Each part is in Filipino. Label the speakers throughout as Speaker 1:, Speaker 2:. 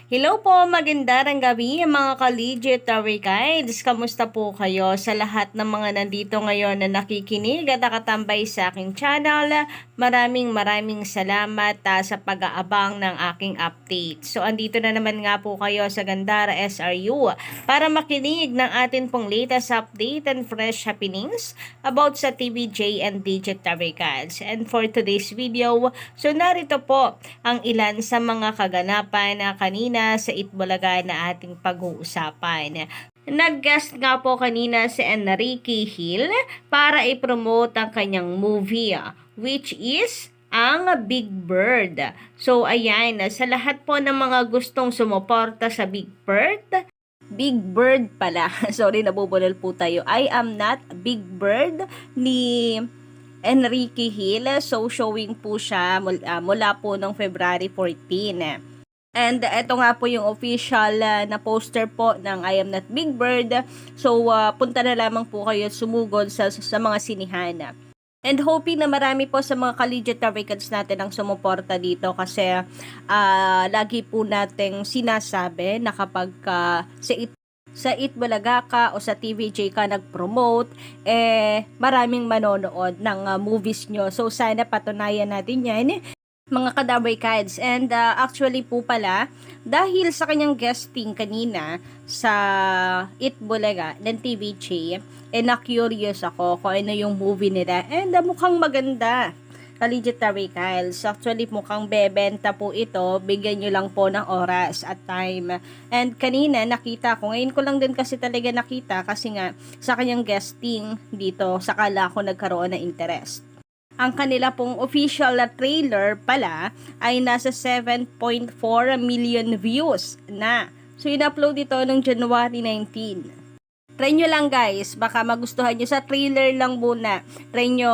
Speaker 1: Hello po, magandang gabi mga ka-legit Tower Guides. Kamusta po kayo sa lahat ng mga nandito ngayon na nakikinig at nakatambay sa aking channel? Maraming salamat sa pag-aabang ng aking update. So, andito na naman nga po kayo sa Gandara SRU para makinig ng atin pong latest update and fresh happenings about sa TVJ and Digit Tower Guides. And for today's video, so narito po ang ilan sa mga kaganapan na kanina sa Itbulaga na ating pag-uusapan. Nag-guest nga po kanina si Enrique Hill para i-promote ang kanyang movie, which is ang Big Bird. So ayan, sa lahat po ng mga gustong sumuporta sa Big Bird pala. Sorry, nabubulol po tayo. I am not Big Bird ni Enrique Hill. So showing po siya mula po noong February 14. And ito nga po yung official na poster po ng I Am Not Big Bird. So punta na lamang po kayo sumugod sa mga sinihan. And hoping na marami po sa mga collegiate Americans natin ang sumuporta dito kasi lagi po nating sinasabi na kapag sa Itbulaga ka o sa TVJ ka nag-promote, maraming manonood ng movies nyo. So sana patunayan natin yan mga kadabay kids. And actually po pala, dahil sa kanyang guesting kanina sa Itbulaga ng TVJ, na-curious ako kung ano yung movie nila. And mukhang maganda. Collegiate Kyles. Actually, mukhang bebenta po ito. Bigyan nyo lang po ng oras at time. And kanina, nakita ko. Ngayon ko lang din kasi talaga nakita kasi nga sa kanyang guesting dito, sakala ako nagkaroon ng interest. Ang kanila pong official na trailer pala ay nasa 7.4 million views na. So, in-upload ito noong January 19. Try nyo lang guys, baka magustuhan nyo sa trailer lang muna. Try nyo,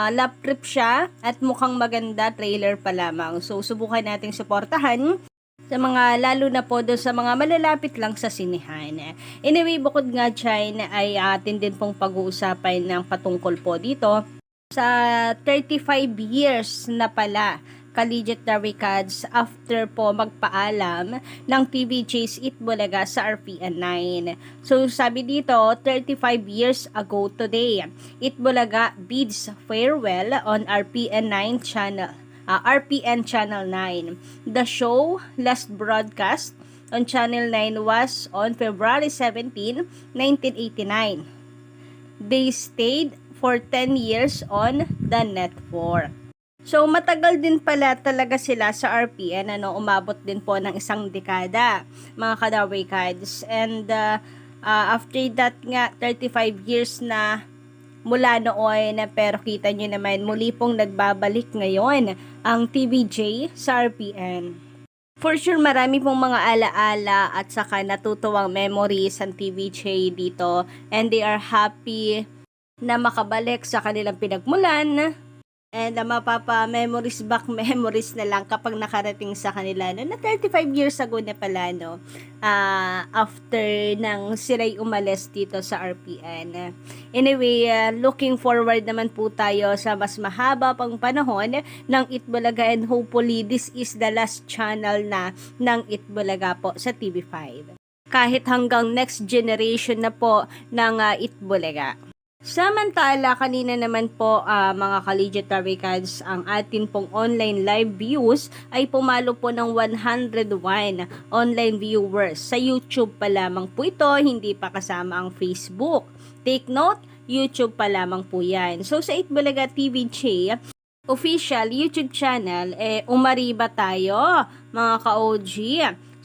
Speaker 1: lap trip siya at mukhang maganda trailer pa lamang. So, subukan nating suportahan sa mga, lalo na po doon sa mga malalapit lang sa sinihan. Anyway, bukod nga dyan ay atin din pong pag-uusapan ng patungkol po dito sa 35 years na pala Collegiate Ricads after po magpaalam ng TVJ's Itbulaga sa RPN 9. So sabi dito, 35 years ago today, Itbulaga bids farewell on RPN 9 channel. RPN Channel 9. The show last broadcast on Channel 9 was on February 17, 1989. They stayed for 10 years on the network. So, matagal din pala talaga sila sa RPN, umabot din po ng isang dekada, mga kadaway kids. And after that nga, 35 years na mula noon, pero kita nyo naman, muli pong nagbabalik ngayon ang TVJ sa RPN. For sure, marami pong mga alaala at saka natutuwang memories ang TVJ dito, and they are happy na makabalik sa kanilang pinagmulan and mapapa-memories back memories na lang kapag nakarating sa kanila na 35 years ago na pala after nang sila'y umalis dito sa RPN. Anyway, looking forward naman po tayo sa mas mahaba pang panahon ng Itbulaga and hopefully this is the last channel na ng Itbulaga po sa TV5. Kahit hanggang next generation na po ng Itbulaga. Samantala, kanina naman po mga Collegiate Ricads, ang atin pong online live views ay pumalo po ng 101 online viewers. Sa YouTube pa lamang po ito, hindi pa kasama ang Facebook. Take note, YouTube pa lamang po yan. So sa Itbulaga TVJ, official YouTube channel, umariba tayo mga ka-OG.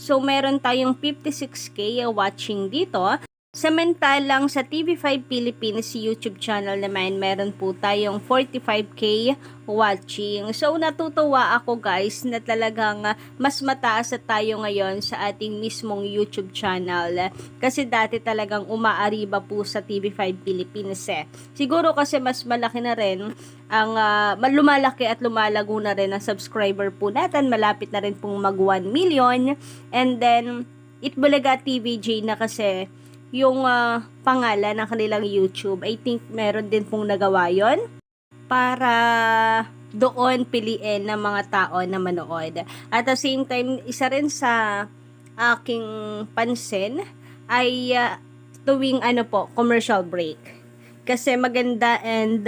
Speaker 1: So meron tayong 56k watching dito. Samantalang sa TV5 Philippines YouTube channel naman, meron po tayong 45k watching. So natutuwa ako guys na talagang mas mataas na tayo ngayon sa ating mismong YouTube channel. Kasi dati talagang umaariba po sa TV5 Philippines Siguro kasi mas malaki na rin ang lumalaki at lumalago na rin ang subscriber po natin. Malapit na rin pong mag 1 million. And then Itbulaga TVJ na kasi yung pangalan ng kanilang YouTube. I think meron din pong nagawa yon para doon piliin ng mga tao na manood. At the same time, isa rin sa aking pansin ay tuwing commercial break. Kasi maganda and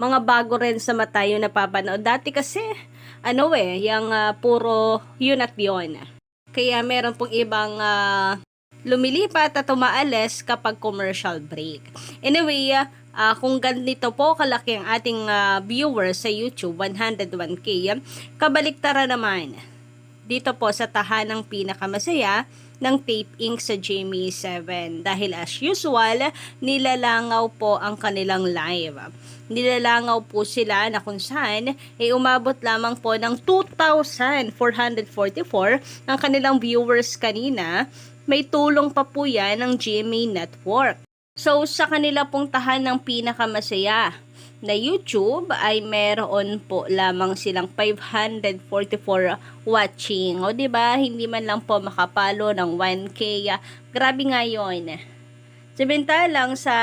Speaker 1: mga bago rin sa mata yung napapanood. Dati kasi yung puro yun at yun. Kaya meron pong ibang lumilipat at umaalis kapag commercial break. Anyway, kung ganito po kalaki ang ating viewers sa YouTube, 101k, kabaliktara naman dito po sa tahanang pinakamasaya ng Tape Inc. sa GMA7. Dahil as usual, nilalangaw po ang kanilang live. Nilalangaw po sila na kung saan umabot lamang po ng 2,444 ang kanilang viewers kanina. May tulong pa po yan ng GMA Network. So, sa kanila pong tahanang pinakamasaya na YouTube ay meron po lamang silang 544 watching. O, diba? Hindi man lang po makapalo ng 1K. Grabe nga yun. Samantalang sa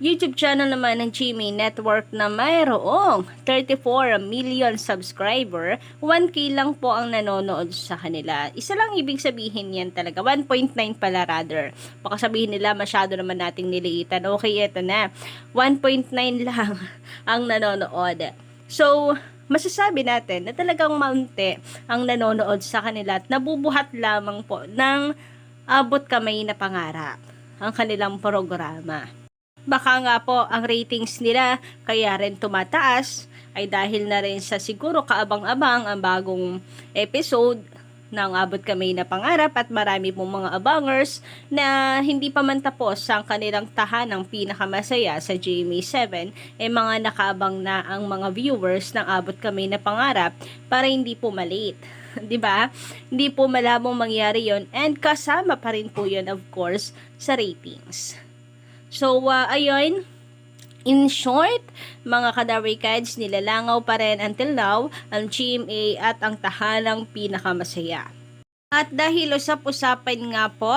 Speaker 1: YouTube channel naman ng GMA Network na mayroong 34 million subscriber, 1K lang po ang nanonood sa kanila. Isa lang ibig sabihin yan talaga. 1.9 pala rather. Baka sabihin nila masyado naman nating niliitan. Okay, eto na. 1.9 lang ang nanonood. So, masasabi natin na talagang maunti ang nanonood sa kanila at nabubuhat lamang po ng abot kamay na pangarap ang kanilang programa. Baka nga po ang ratings nila kaya rin tumataas ay dahil na rin sa siguro kaabang-abang ang bagong episode ng Abot Kamay na Pangarap at marami pong mga abangers na hindi pa man tapos ang kanilang tahanang pinakamasaya sa GMA7 mga nakaabang na ang mga viewers ng Abot Kamay na Pangarap para hindi po malate. 'Di ba? Hindi po malabong mangyari 'yon and kasama pa rin po 'yon of course sa ratings. So, ayun, in short, mga Kadaway Kids, nilalangaw pa rin until now ang GMA at ang tahanang pinakamasaya. At dahil usap-usapan nga po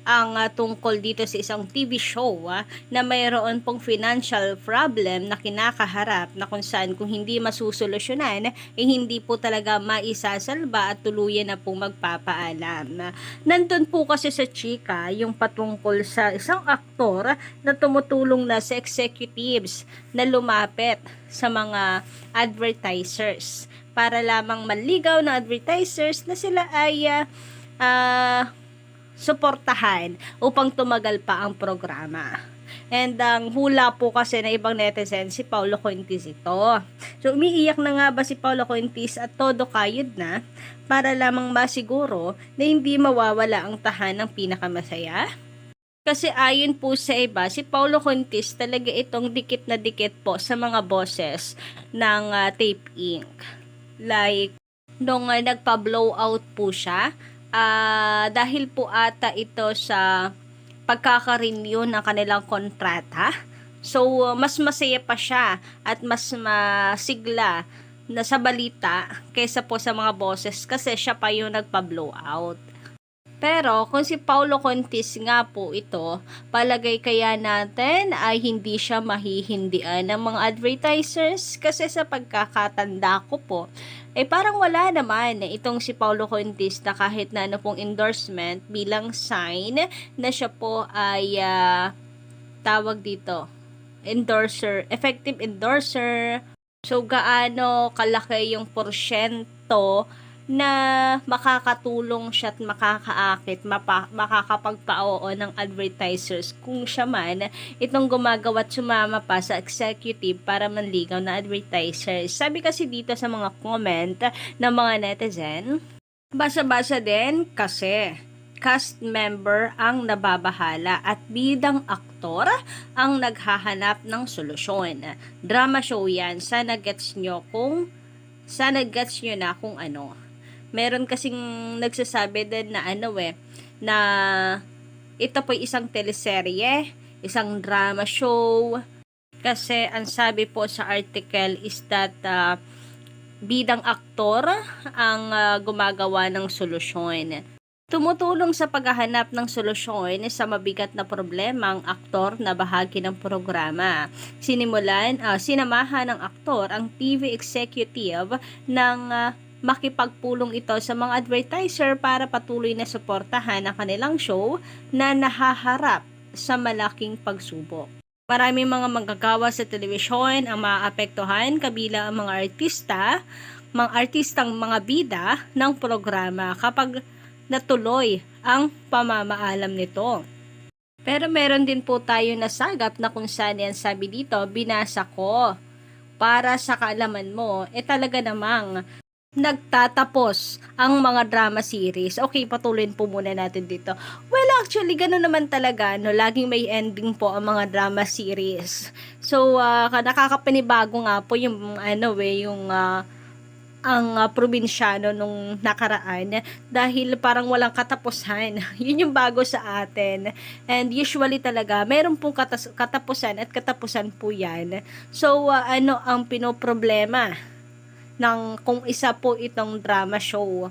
Speaker 1: ang tungkol dito sa isang TV show na mayroon pong financial problem na kinakaharap na kung saan kung hindi masusolusyonan hindi po talaga maisasalba at tuluyan na pong magpapaalam. Nandun po kasi sa chika yung patungkol sa isang aktor na tumutulong na sa executives na lumapit sa mga advertisers para lamang maligaw ng advertisers na sila ay suportahan upang tumagal pa ang programa. And ang hula po kasi na ibang netizen, si Paulo Cointis ito. So, umiiyak na nga ba si Paulo Cointis at todo kayod na para lamang masiguro na hindi mawawala ang tahanang pinakamasaya? Kasi ayon po sa iba, si Paulo Cointis talaga itong dikit na dikit po sa mga bosses ng Tape Inc. Like, nung nagpa-blow out po siya, dahil po ata ito sa pagkaka-renew ng kanilang kontrata. So, mas masaya pa siya at mas masigla na sa balita kaysa po sa mga bosses kasi siya pa yung nagpa-blow out. Pero kung si Paulo Cointis nga po ito, palagay kaya natin ay hindi siya mahihindian ng mga advertisers kasi sa pagkakatanda ko po, parang wala naman itong si Paulo Cointis na kahit na ano pong endorsement bilang sign na siya po ay tawag dito, endorser, effective endorser. So gaano kalaki yung porsyento na makakatulong siya at makakaakit, makakapagpa-oo ng advertisers kung siya man itong gumagawa at sumama pa sa executive para manligaw na advertisers. Sabi kasi dito sa mga comment ng mga netizen, basa-basa din kasi cast member ang nababahala at bidang aktor ang naghahanap ng solusyon. Drama show yan. Sana gets nyo na kung ano. Meron kasing nagsasabi din na na ito po isang teleserye, isang drama show. Kasi ang sabi po sa article is that bidang aktor ang gumagawa ng solusyon. Tumutulong sa paghahanap ng solusyon sa mabigat na problema ang aktor na bahagi ng programa. Sinamahan ng aktor ang TV executive ng makipagpulong ito sa mga advertiser para patuloy na suportahan ang kanilang show na nahaharap sa malaking pagsubok. Maraming mga manggagawa sa telebisyon ang maaapektuhan, kabila ang mga artistang mga bida ng programa kapag natuloy ang pamamaalam nito. Pero meron din po tayo nasagap na kung saan yan, sabi dito, binasa ko para sa kaalaman mo, talaga namang nagtatapos ang mga drama series. Okay, patuloyin po muna natin dito. Well, actually, gano'n naman talaga, no? Laging may ending po ang mga drama series. So, nakakapanibago nga po yung, probinsyano nung nakaraan dahil parang walang katapusan. Yun yung bago sa atin. And usually talaga, meron pong katapusan at katapusan po yan. So, ano ang pinoproblema ng kung isa po itong drama show?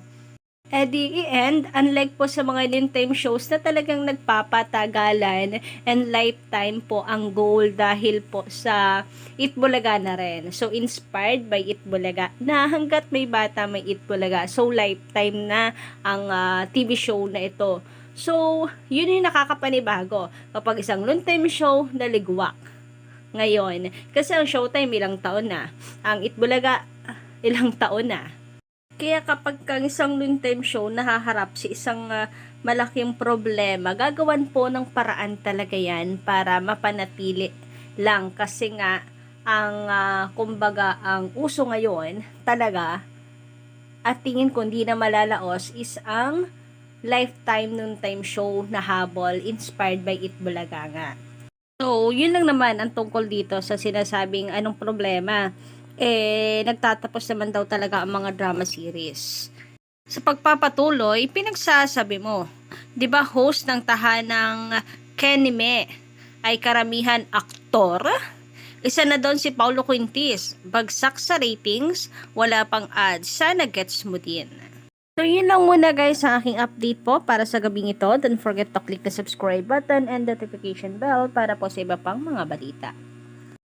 Speaker 1: Di i-end, unlike po sa mga lifetime shows na talagang nagpapatagalan and lifetime po ang goal dahil po sa Itbulaga na rin. So, inspired by Itbulaga na hanggat may bata may Itbulaga. So, lifetime na ang TV show na ito. So, yun yung nakakapanibago kapag isang lifetime show naligwak ngayon. Kasi ang Showtime ilang taon na. Ang Itbulaga ilang taon na. Kaya kapag kang isang noontime show nahaharap sa isang malaking problema, gagawan po ng paraan talaga yan para mapanatili lang. Kasi nga, ang kumbaga, ang uso ngayon talaga, at tingin ko hindi na malalaos, is ang lifetime noontime show na habol inspired by Itbulaga nga. So, yun lang naman ang tungkol dito sa sinasabing anong problema. Nagtatapos naman daw talaga ang mga drama series. Sa pagpapatuloy, pinagsasabi mo, 'di ba host ng tahanang Kenime ay karamihan aktor? Isa na doon si Paulo Quintis, bagsak sa ratings, wala pang ads, sana gets mo din. So yun lang muna guys sa aking update po para sa gabing ito. Don't forget to click the subscribe button and notification bell para po sa iba pang mga balita.